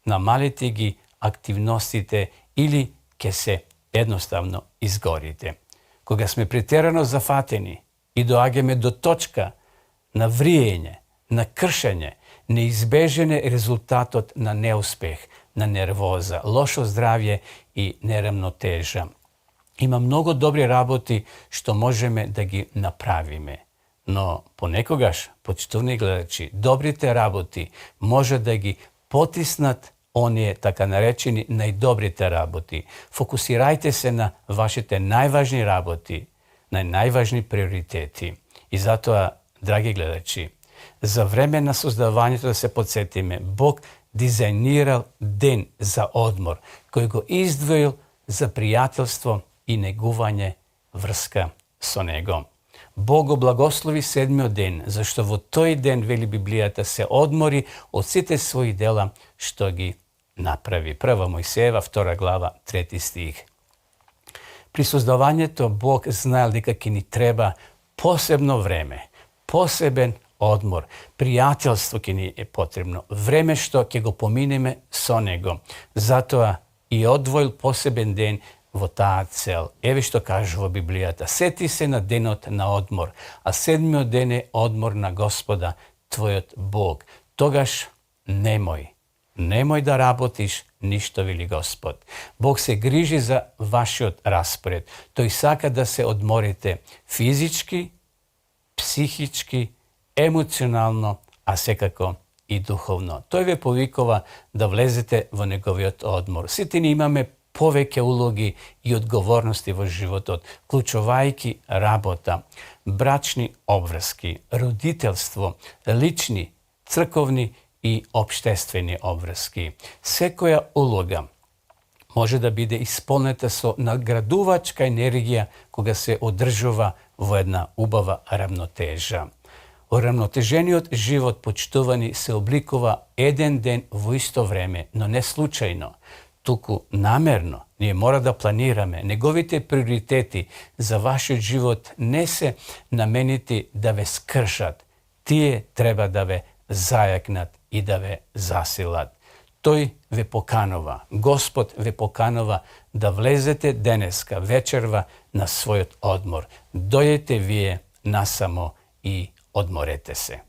Намалете ги активностите или ќе се едноставно изгорите. Кога сме претерано зафатени и доаѓаме до точка на вриење, на кршење, неизбежен е резултатот на неуспех, на нервоза, лошо здравје и нерамнотежа. Има многу добри работи што можеме да ги направиме. Но понекогаш, почитувани гледачи, добрите работи може да ги потиснат оние така наречени најдобрите работи. Фокусирајте се на вашите најважни работи, на најважни приоритети. И затоа, драги гледачи, за време на создавањето да се подсетиме, Бог дизајнирал ден за одмор, кој го издвоил за пријателство и негување врска со Него. Бог го благослови седмиот ден, зашто во тој ден, вели Библијата, се одмори од сите своји дела што ги направи. 1 Мојсеева, 2 глава, 3 стих. При создавањето Бог знаел дека ќе ни треба посебно време, посебен одмор, пријателство ќе ни е потребно, време што ќе го поминеме со Него. Затоа i odvojil poseben den во таа цел. Еве што кажува Библијата. Сети се на денот на одмор, а седмиот ден е одмор на Господа, твојот Бог. Тогаш немој да работиш ништо, вели Господ. Бог се грижи за вашиот распоред. Тој сака да се одморите физички, психички, емоционално, а секако и духовно. Тој ве повикува да влезете во неговиот одмор. Сите ни имаме повеќе улоги и одговорности во животот, вклучувајќи работа, брачни обврски, родителство, лични, црковни и обштествени обврски. Секоја улога може да биде исполнета со наградувачка енергија кога се одржува во една убава рамнотежа. Урамнотежениот живот, почитувани, се обликува еден ден во исто време, но не случајно, туку намерно. Ние мора да планираме. Неговите приоритети за вашиот живот не се наменити да ве скршат. Тие треба да ве зајакнат и да ве засилат. Тој ве поканува, Господ ве поканува да влезете денеска, вечерва, на својот одмор. Дојдете вие насамо и одморете се.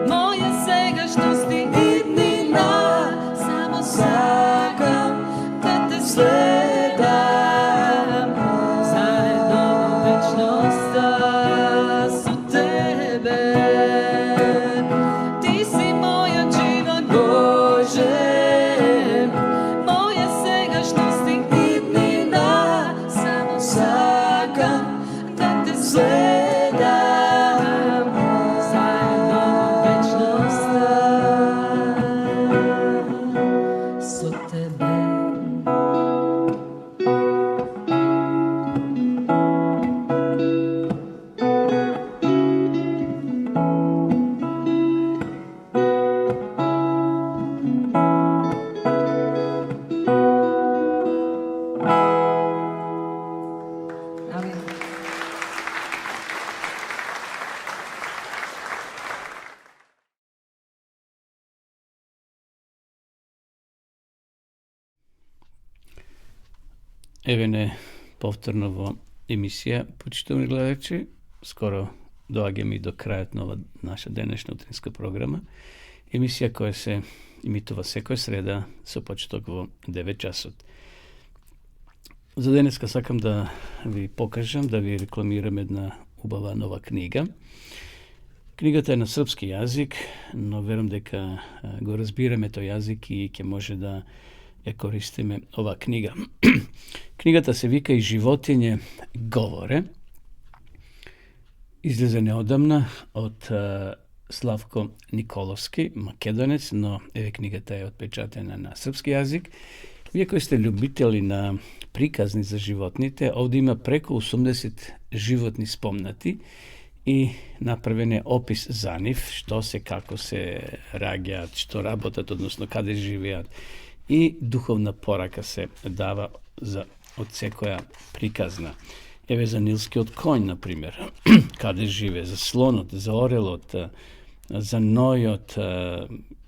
Moja segašnost i Еве повторно во емисија, почитувани гледачи, скоро доаѓаме и до крајот на ова наша денешна утринска програма. Емисија која се имитува секоја среда со почеток во 9 часот. За денеска сакам да ви покажам, да ви рекламирам една убава нова книга. Книгата е на српски јазик, но верам дека го разбираме тој јазик и ќе може да ја користиме ова книга. Книгата се вика И животиње говоре. Излезе неодамна од Славко Николовски, македонец, но еве книгата е отпечатена на српски јазик. Вие кои сте љубители на приказни за животните, овде има преку 80 животни спомнати и направен е опис за нив, што се, како се раѓаат, што работат, односно каде живеат, и духовна порака се дава од секоја приказна. Еве за нилскиот коњ, например, каде живе, за слонот, за орелот, за нојот,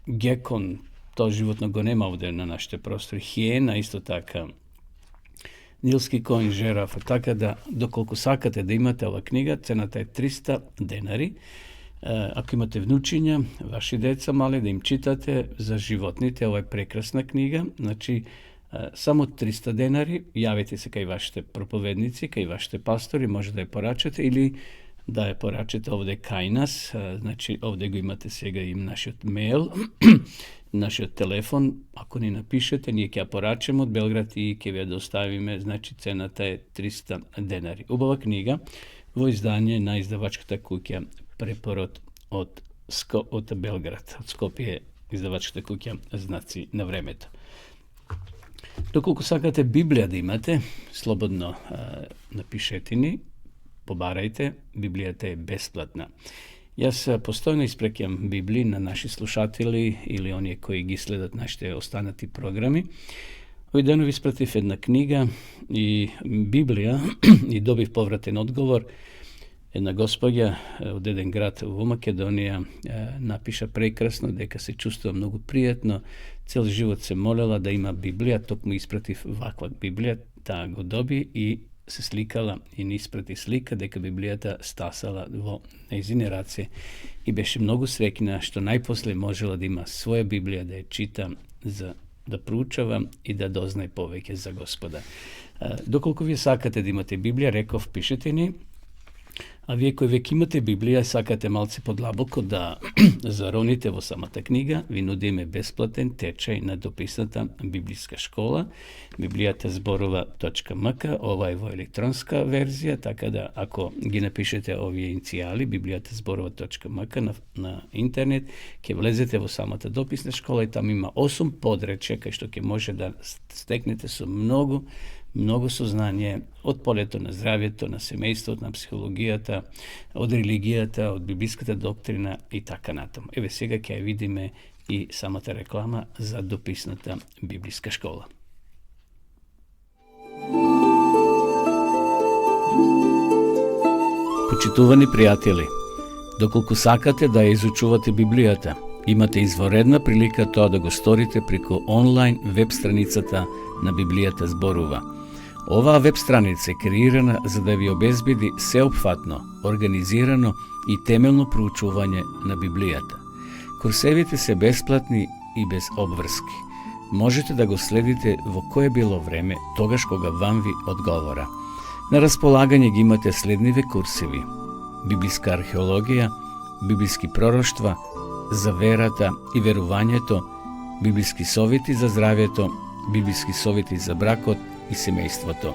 гекон, тоа животно го нема овде на нашите простори, хиена исто така, нилски коњ, жераф, така да, доколку сакате да имате ова книга, цената е 300 денари. Ако имате внучиња, ваши деца мали, да им читате за животните, ова е прекрасна книга, значи, само 300 денари, јавите се кај вашите проповедници, кај вашите пастори, може да ја порачате или да ја порачате овде кај нас, значи овде го имате сега и нашиот мейл, нашиот телефон, ако ни напишете, ние ќе ја порачаме од Белград и ќе ви ја доставиме, значи цената е 300 денари. Убава книга во издание на издавачката куќа Препород од Белград, од Скопје, издавачката куќа Знаци на времето. Доколку сакате Библија да имате, слободно напишете ни, побарајте, Библијата е бесплатна. Јас постојано испреќам Библии на наши слушатели или оние кои ги следат нашите останати програми. Овој денов испратив една книга и Библија и добив повратен одговор. Една госпоѓа од еден град во Македонија напиша прекрасно дека се чувствува многу пријатно, цел живот се молела да има Библија, токму испратив ваква Библија, таа го доби и се сликала и ни испрати слика дека Библијата стасала во нејзини раце и беше многу среќна што најпосле можела да има своја Библија, да ја чита, да проучава и да дознае повеќе за Господа. Доколку вие сакате да имате Библија, реков, пишете ни. А вие кои веќе имате Библија, сакате малце подлабоко да зароните во самата книга, ви нудиме бесплатен течај на дописната библиска школа, bibliјатазборува.mk, ова е во електронска верзија, така да ако ги напишете овие иницијали, bibliјатазборува.mk на интернет, ќе влезете во самата дописна школа и таму има 8 подречја кај што ќе може да стекнете со многу сознање од полето на здравјето, на семејството, на психологијата, од религијата, од библиската доктрина и така натаму. Еве сега ќе ја видиме и самата реклама за дописната библиска школа. Почитувани пријатели, доколку сакате да ја изучувате Библијата, имате изворедна прилика тоа да го сторите преку онлайн веб страницата на Библијата зборува. Оваа веб страница е креирана за да ви обезбеди сеопфатно, организирано и темелно проучување на Библијата. Курсевите се бесплатни и без обврски. Можете да го следите во кое било време, тогаш кога вам ви одговора. На располагање ги имате следниве курсеви: библиска археологија, библиски пророштва, за верата и верувањето, библиски совети за здравјето, библиски совети за бракот и семејството.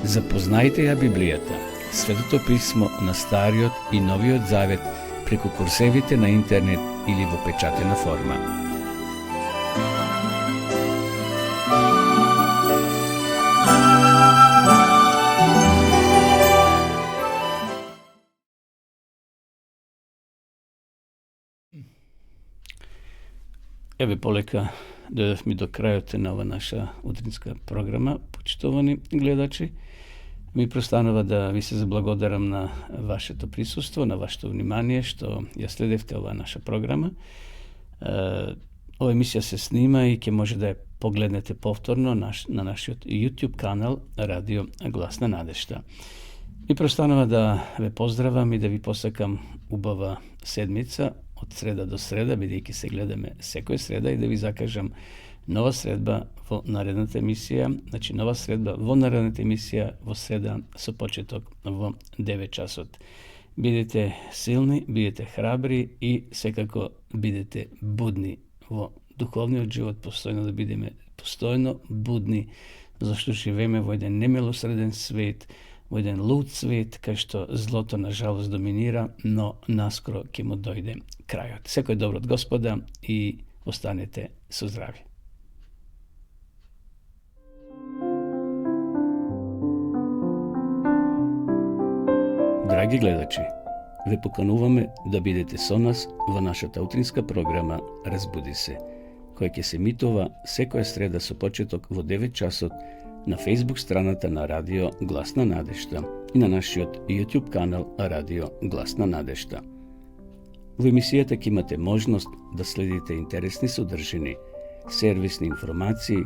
Запознајте ја Библијата, Светото писмо на Стариот и Новиот Завет преку курсевите на интернет или во печатена форма. Еве полека дојдовме до крајот на ова наша утринска програма, почитувани гледачи. Ми престанува да ви се заблагодарам на вашето присуство, на вашето внимание, што ја следевте ова наша програма. Ова емисија се снима и ќе може да ја погледнете повторно на нашиот YouTube канал Радио Гласна надежда. И простанува да ве поздравам и да ви посакам убава седмица од среда до среда, бидејќи се гледаме секоја среда, и да ви закажам нова средба во наредната емисија, значи нова средба во наредната емисија во среда со почеток во 9 часот. Бидете силни, бидете храбри и секако бидете будни во духовниот живот, постојно да бидеме постојно будни, зашто живееме во еден немилосреден свет, во еден луд свет, кај што злото на жалост доминира, но наскоро ќе му дојде крајот. Секој добро од Господа и останете со здравје. Драги гледачи, ве покануваме да бидете со нас во нашата утринска програма Разбуди се, која ќе се емитува секоја среда со почеток во 9 часот на Facebook страната на Радио Гласна надежда и на нашиот YouTube канал Радио Гласна надежда. Во емисијата ќе имате можност да следите интересни содржини, сервисни информации,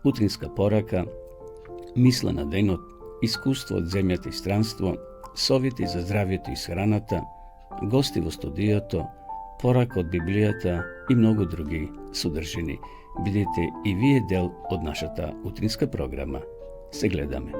утринска порака, мисла на денот, искуство од земјата и странство, совети за здравјето и храната, гости во студиото, порака од Библијата и многу други содржини. Бидете и вие дел од нашата утринска програма. Се гледаме.